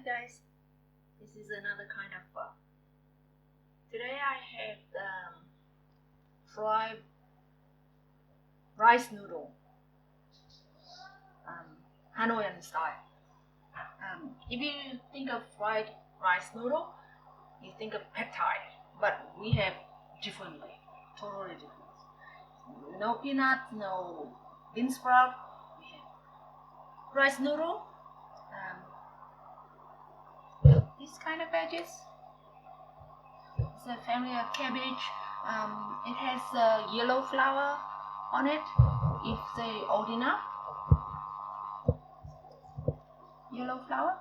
guys, this is another kind of pho. Today I have fried rice noodle, Hanoian style. If you think of fried rice noodle, you think of pad thai, but we have differently, totally different. No peanut, no bean sprout. We have rice noodle. This kind of veggies. It's a family of cabbage. It has yellow flower on it, if they old enough. Yellow flower.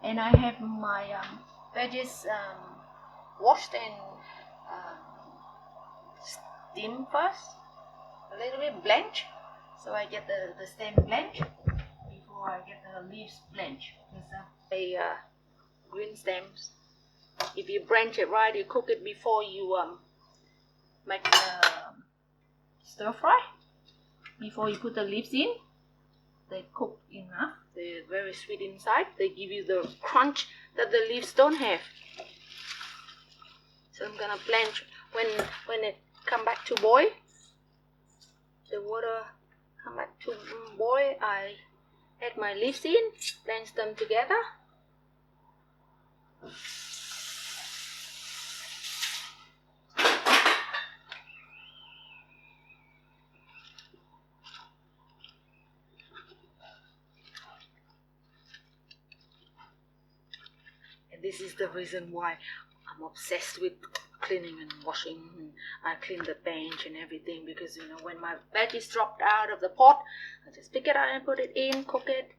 And I have my veggies washed and steamed first, a little bit blanched, so I get the stem blanched before I get the leaves blanched. Because green stems, if you blanch it right, you cook it before you make the stir fry. Before you put the leaves in, they cook enough. They're very sweet inside. They give you the crunch that the leaves don't have. So I'm gonna blanch when it come back to boil. The water come back to boil. I add my leaves in, blanch them together. And this is the reason why I'm obsessed with cleaning and washing. I clean the bench and everything, because when my veggies dropped out of the pot, I just pick it out and put it in, cook it.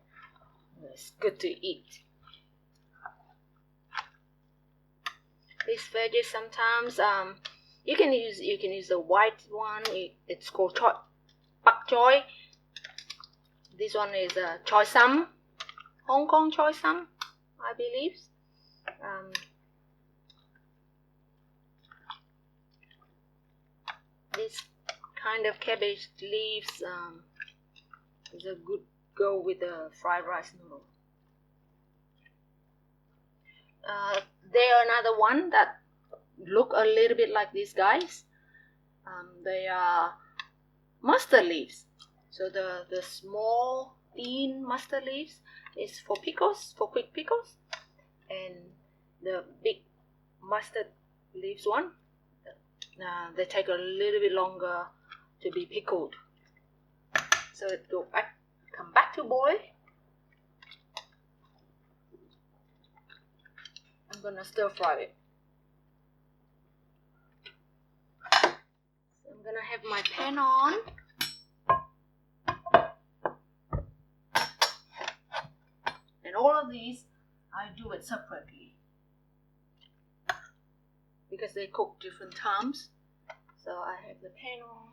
It's good to eat. These veggies sometimes you can use the white one. It's called bak choy. This one is choy sam, Hong Kong choy sam, I believe. This kind of cabbage leaves is a good go with the fried rice noodle. There are another one that look a little bit like these guys. They are mustard leaves. So the small thin mustard leaves is for pickles, for quick pickles, and the big mustard leaves one, they take a little bit longer to be pickled. So it come back to boil. I'm gonna stir fry it. So I'm gonna have my pan on. And all of these, I do it separately, because they cook different times. So I have the pan on.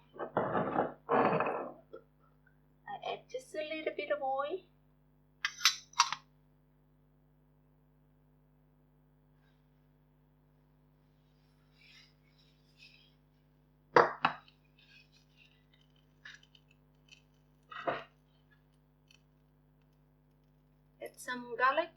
I add just a little bit of oil. Add some garlic.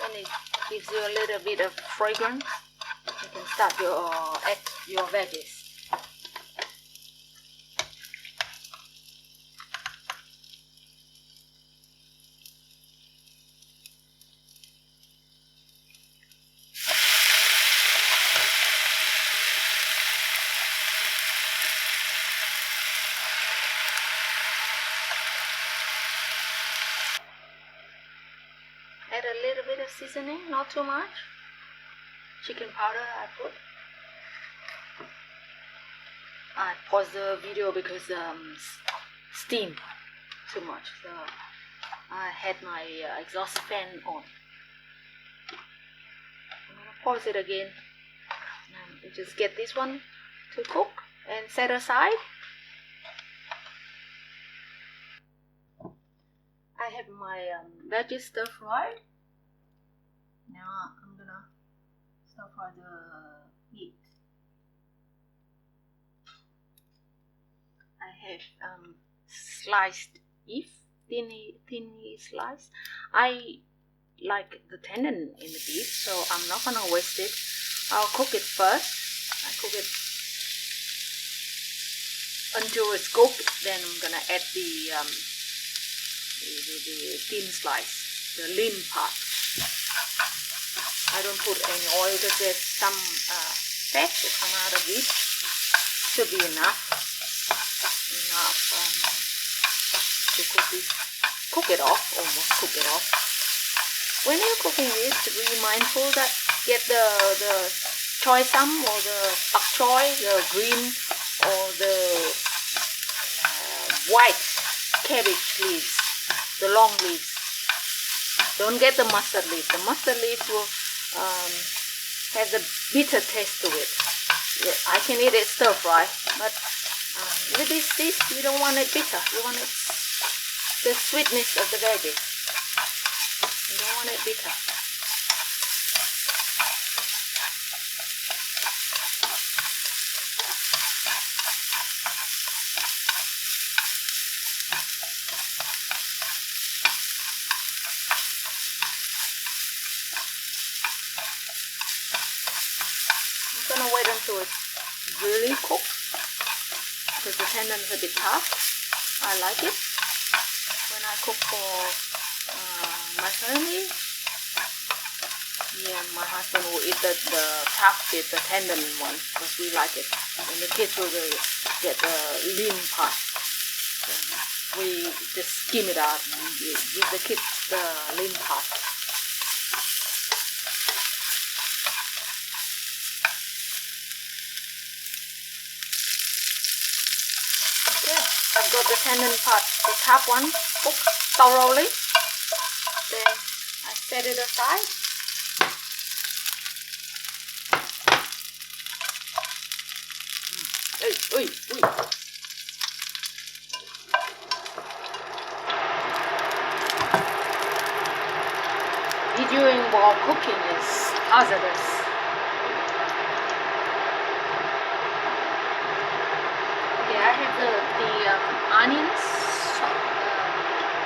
It gives you a little bit of fragrance. You can start add your veggies. add a little bit of seasoning, not too much. Chicken powder I put. I paused the video because steam too much, so I had my exhaust fan on. I'm gonna pause it again. Now just get this one to cook and set aside. I have my veggies stir fried. Now I'm gonna stir fry the meat. I have sliced beef, thinly sliced. I like the tendon in the beef, so I'm not gonna waste it. I'll cook it first. I cook it until it's cooked. Then I'm gonna add the thin slice, the lean part. I don't put any oil because there's some fat to come out of it. Should be enough to cook it off, almost cook it off. When you're cooking this, be mindful that get the choy sam or the pak choy, the green or the white cabbage leaves, the long leaves. Don't get the mustard leaf. The mustard leaf will have the bitter taste to it. I can eat it stir fry, but with this dish, you don't want it bitter. You want it the sweetness of the veggies. You don't want it bitter. I'm gonna wait until it's really cooked because the tendon is a bit tough. I like it when I cook for my family. Me and my husband will eat the tough bit, the tendon one, because we like it. And the kids will get the lean part. So we just skim it out and give the kids the lean part. Okay, I've got the tendon part, the top one, cooked thoroughly. Then I set it aside. Videoing while cooking is hazardous. Okay, I have the onions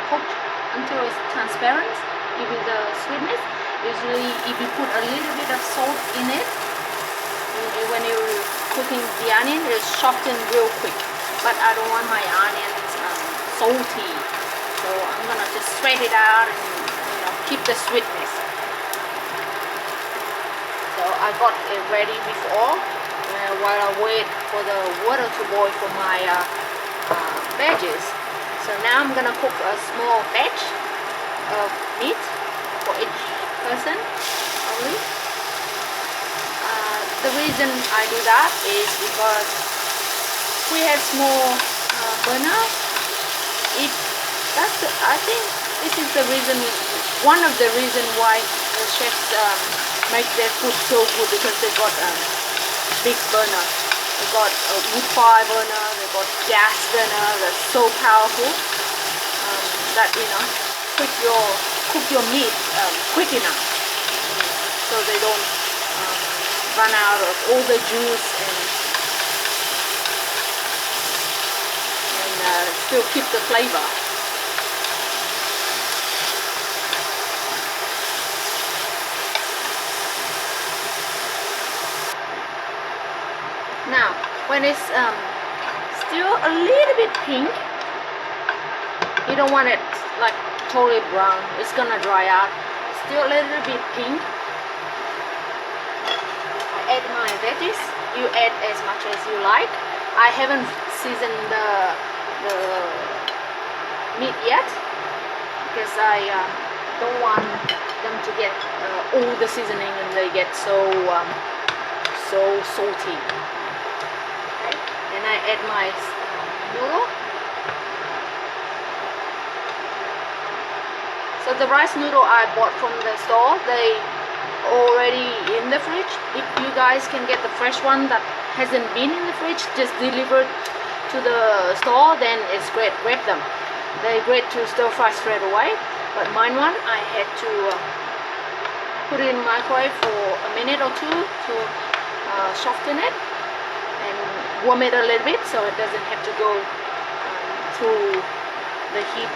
cooked until it's transparent, giving the sweetness. Usually, if you put a little bit of salt in it, when you're cooking the onion, it'll soften real quick. But I don't want my onions salty, so I'm gonna just sweat it out and keep the sweetness. So I got it ready before while I wait for the water to boil for my veggies. So now I'm gonna cook a small batch of meat for each person only. The reason I do that is because we have small burner. I think this is the reason, one of the reasons why the chefs make their food so good, because they got big burner. They got a wood fire burner, they got gas burner that's so powerful that cook your meat quick enough, so they don't run out of all the juice and still keep the flavor. Now, when it's still a little bit pink, you don't want it like totally brown. It's gonna dry out. It's still a little bit pink. I add my veggies. You add as much as you like. I haven't seasoned the meat yet because I don't want the to get all the seasoning, and they get so salty. Okay. And I add my noodle. So the rice noodle I bought from the store, they already in the fridge. If you guys can get the fresh one that hasn't been in the fridge, just delivered to the store, then it's great. Grab them. They're great to stir fry straight away. But mine one, I had to put it in the microwave for a minute or two to soften it and warm it a little bit, so it doesn't have to go through the heat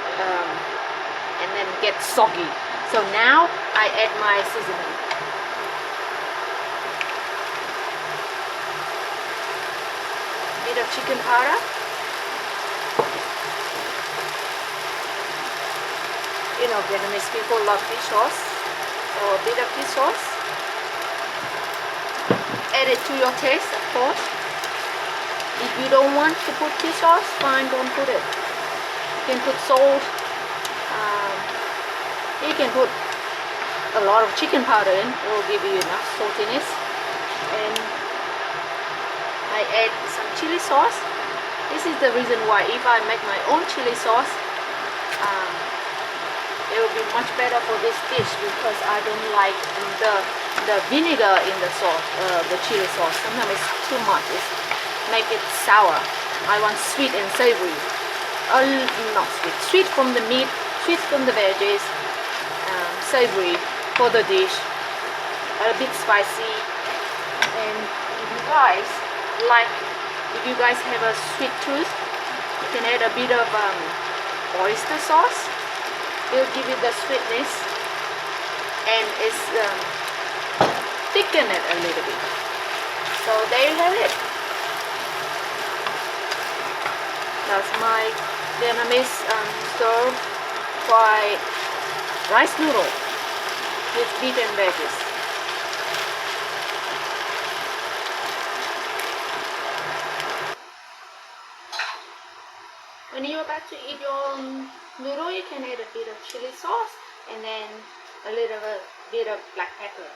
and then get soggy. So now I add my seasoning. Bit of chicken powder. You know, Vietnamese people love fish sauce. So a bit of fish sauce. Add it to your taste, of course. If you don't want to put fish sauce, fine, don't put it. You can put salt. You can put a lot of chicken powder in. It will give you enough saltiness. And I add some chili sauce. This is the reason why if I make my own chili sauce, it will be much better for this dish, because I don't like the vinegar in the sauce, the chili sauce. Sometimes it's too much. It make it sour. I want sweet and savory. Not sweet. Sweet from the meat, sweet from the veggies, savory for the dish. A bit spicy. And if you guys have a sweet tooth, you can add a bit of oyster sauce. It'll give you the sweetness, and it's thicken it a little bit. So there you have it. That's my Vietnamese stir fried rice noodle with beef and veggies. When you're about to eat your noodle, you can add a bit of chili sauce and then a little bit of black pepper.